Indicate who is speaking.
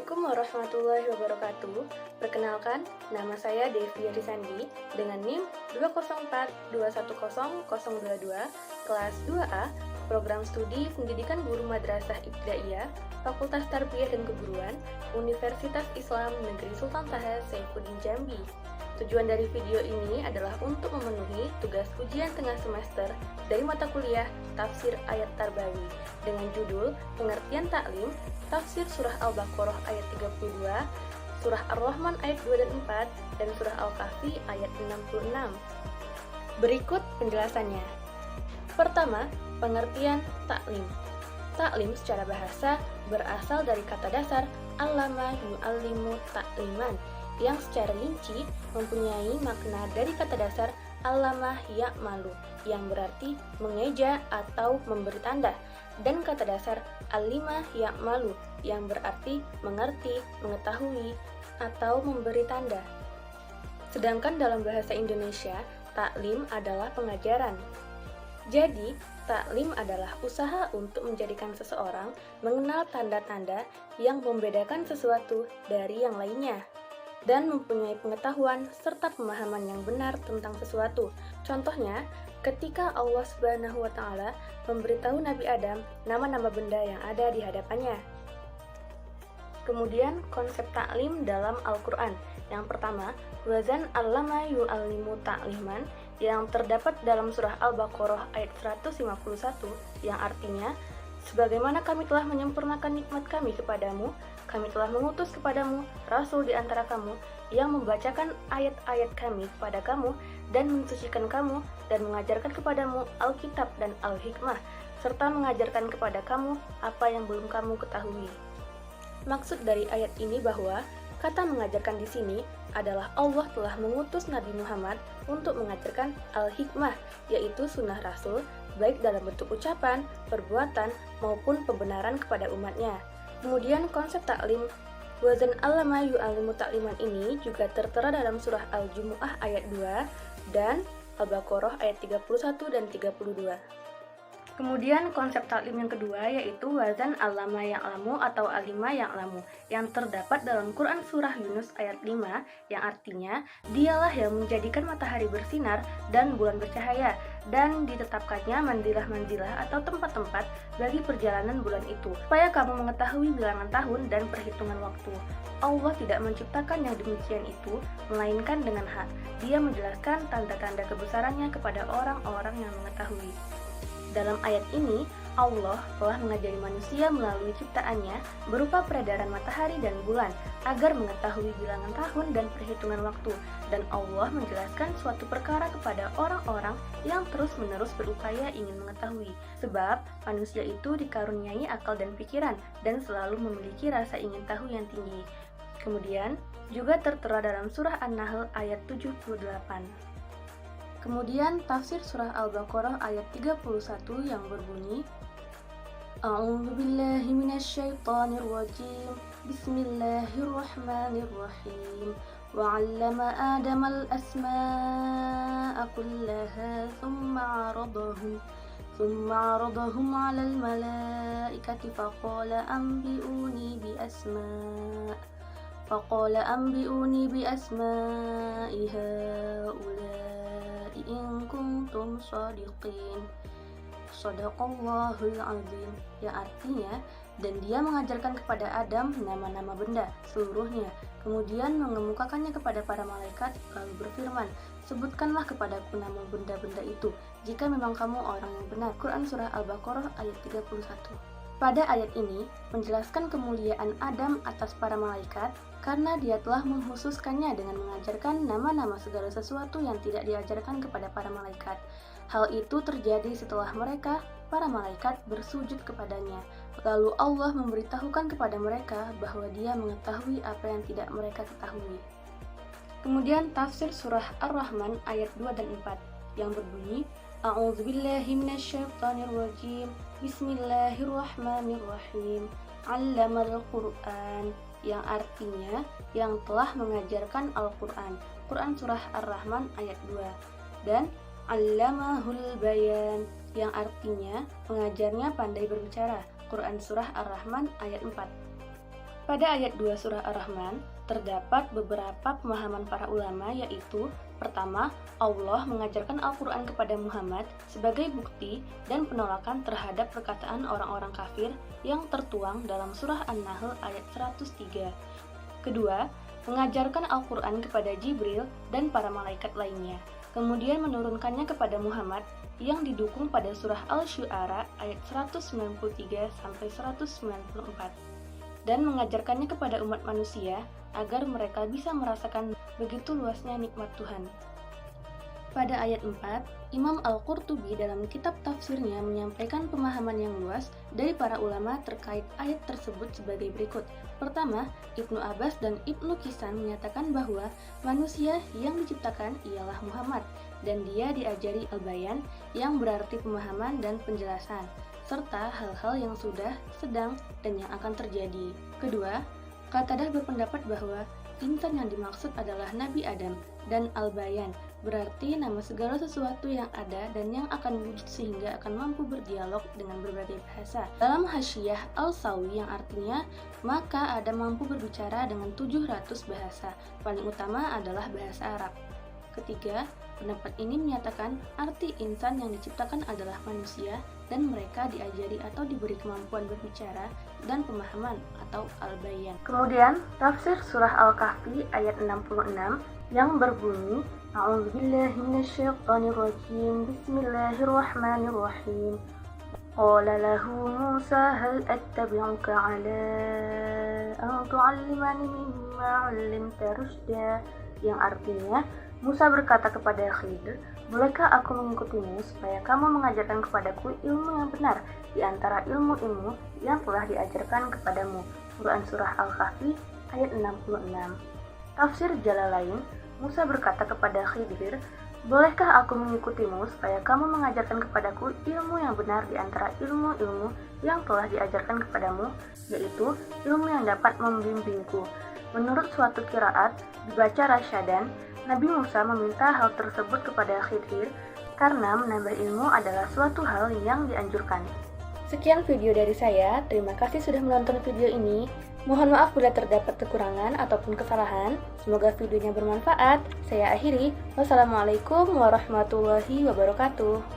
Speaker 1: Assalamualaikum warahmatullahi wabarakatuh. Perkenalkan, nama saya Devi Arisandi dengan NIM 204210022, kelas 2A, Program Studi Pendidikan Guru Madrasah Ibtidaiyah, Fakultas Tarbiyah dan Keguruan, Universitas Islam Negeri Sultan Taha Saifuddin Jambi. Tujuan dari video ini adalah untuk memenuhi tugas ujian tengah semester dari mata kuliah Tafsir Ayat Tarbawi dengan judul Pengertian Taklim, Tafsir Surah Al-Baqarah ayat 32, Surah Ar-Rahman ayat 2 dan 4, dan Surah Al-Kahfi ayat 66. Berikut penjelasannya. Pertama, pengertian taklim. Taklim secara bahasa berasal dari kata dasar allama yu'allimu takliman, yang secara rinci mempunyai makna dari kata dasar allamah ya'malu, yang berarti mengeja atau memberi tanda, dan kata dasar alimah ya'malu, yang berarti mengerti, mengetahui, atau memberi tanda. Sedangkan dalam bahasa Indonesia, taklim adalah pengajaran. Jadi, taklim adalah usaha untuk menjadikan seseorang mengenal tanda-tanda yang membedakan sesuatu dari yang lainnya, dan mempunyai pengetahuan serta pemahaman yang benar tentang sesuatu. Contohnya, ketika Allah Subhanahu wa Ta'ala memberitahu Nabi Adam nama-nama benda yang ada di hadapannya. Kemudian, konsep taklim dalam Al-Quran. Yang pertama, wazan allama yu'allimu ta'liman, yang terdapat dalam surah Al-Baqarah ayat 151, yang artinya, sebagaimana kami telah menyempurnakan nikmat kami kepadamu, kami telah mengutus kepadamu Rasul di antara kamu yang membacakan ayat-ayat kami kepada kamu dan mensucikan kamu dan mengajarkan kepadamu Alkitab dan Al-Hikmah, serta mengajarkan kepada kamu apa yang belum kamu ketahui. Maksud dari ayat ini bahwa kata mengajarkan di sini adalah Allah telah mengutus Nabi Muhammad untuk mengajarkan Al-Hikmah, yaitu sunnah Rasul, baik dalam bentuk ucapan, perbuatan, maupun pembenaran kepada umatnya. Kemudian konsep taklim, wazan allama yu'allimu takliman ini juga tertera dalam surah Al-Jumu'ah ayat 2 dan Al-Baqarah ayat 31 dan 32. Kemudian konsep taklim yang kedua yaitu wazan allama ya'lamu atau alima ya'lamu, yang terdapat dalam Quran surah Yunus ayat 5, yang artinya dialah yang menjadikan matahari bersinar dan bulan bercahaya, dan ditetapkannya mandilah-mandilah atau tempat-tempat bagi perjalanan bulan itu, supaya kamu mengetahui bilangan tahun dan perhitungan waktu. Allah tidak menciptakan yang demikian itu, melainkan dengan hak. Dia menjelaskan tanda-tanda kebesarannya kepada orang-orang yang mengetahui. Dalam ayat ini, Allah telah mengajari manusia melalui ciptaannya berupa peredaran matahari dan bulan agar mengetahui bilangan tahun dan perhitungan waktu, dan Allah menjelaskan suatu perkara kepada orang-orang yang terus-menerus berupaya ingin mengetahui, sebab manusia itu dikaruniai akal dan pikiran dan selalu memiliki rasa ingin tahu yang tinggi. Kemudian juga tertera dalam surah An-Nahl ayat 78. Kemudian tafsir surah Al-Baqarah ayat 31 yang berbunyi, A'udzu billahi minasyaitonir rajim. Bismillahirrahmanirrahim. Wa 'allama Adama al-asma'a kullaha thumma 'aradahum 'alal malaikati faqala anbi'uni bi asma'i haula'i in kuntum shadiqin. Shadaqallahul azim, yang artinya, dan dia mengajarkan kepada Adam nama-nama benda seluruhnya, kemudian mengemukakannya kepada para malaikat, lalu berfirman, sebutkanlah kepadaku nama benda-benda itu, jika memang kamu orang yang benar. Quran surah Al-Baqarah ayat 31. Pada ayat ini, menjelaskan kemuliaan Adam atas para malaikat, karena dia telah menghususkannya dengan mengajarkan nama-nama segala sesuatu yang tidak diajarkan kepada para malaikat. Hal itu terjadi setelah mereka, para malaikat, bersujud kepadanya. Lalu Allah memberitahukan kepada mereka bahwa dia mengetahui apa yang tidak mereka ketahui. Kemudian tafsir surah Ar-Rahman ayat 2 dan 4 yang berbunyi, A'udzu billahi minasyaitonir rajim. Bismillahirrahmanirrahim. 'Allamal Qur'an, yang artinya yang telah mengajarkan Al-Qur'an. Quran surah Ar-Rahman ayat 2. Dan 'Allamahul bayan, yang artinya mengajarnya pandai berbicara. Quran surah Ar-Rahman ayat 4. Pada ayat 2 surah Ar-Rahman, terdapat beberapa pemahaman para ulama, yaitu pertama, Allah mengajarkan Al-Quran kepada Muhammad sebagai bukti dan penolakan terhadap perkataan orang-orang kafir yang tertuang dalam surah An-Nahl ayat 103. Kedua, mengajarkan Al-Quran kepada Jibril dan para malaikat lainnya, kemudian menurunkannya kepada Muhammad yang didukung pada surah Al-Syu'ara ayat 193-194. Dan mengajarkannya kepada umat manusia agar mereka bisa merasakan begitu luasnya nikmat Tuhan. Pada ayat 4, Imam Al-Qurtubi dalam kitab tafsirnya menyampaikan pemahaman yang luas dari para ulama terkait ayat tersebut sebagai berikut. Pertama, Ibnu Abbas dan Ibnu Kisan menyatakan bahwa manusia yang diciptakan ialah Muhammad, dan dia diajari al-bayan yang berarti pemahaman dan penjelasan, serta hal-hal yang sudah, sedang, dan yang akan terjadi. Kedua, Qatadah berpendapat bahwa insan yang dimaksud adalah Nabi Adam, dan al-bayan berarti nama segala sesuatu yang ada dan yang akan wujud sehingga akan mampu berdialog dengan berbagai bahasa. Dalam Hasyiyah Al-Sawi yang artinya, maka Adam mampu berbicara dengan 700 bahasa, paling utama adalah bahasa Arab. Ketiga, pendapat ini menyatakan arti insan yang diciptakan adalah manusia dan mereka diajari atau diberi kemampuan berbicara dan pemahaman atau al-bayan. Kemudian, tafsir surah Al-Kahfi ayat 66 yang berbunyi A'udzubillahi minasyaitonirrajim Bismillahirrahmanirrahim. Qala lahu Musa hal attabi'uka 'ala an tu'allimani mimma 'allamta rusyda, yang artinya Musa berkata kepada Khidir, "Bolehkah aku mengikutimu supaya kamu mengajarkan kepadaku ilmu yang benar di antara ilmu-ilmu yang telah diajarkan kepadamu?" Quran Surah Al-Kahfi ayat 66. Tafsir Jalalain, Musa berkata kepada Khidir, "Bolehkah aku mengikutimu supaya kamu mengajarkan kepadaku ilmu yang benar di antara ilmu-ilmu yang telah diajarkan kepadamu, yaitu ilmu yang dapat membimbingku." Menurut suatu qiraat dibaca rasyadan, Nabi Musa meminta hal tersebut kepada Khidir karena menambah ilmu adalah suatu hal yang dianjurkan. Sekian video dari saya, terima kasih sudah menonton video ini. Mohon maaf bila terdapat kekurangan ataupun kesalahan. Semoga videonya bermanfaat. Saya akhiri. Wassalamualaikum warahmatullahi wabarakatuh.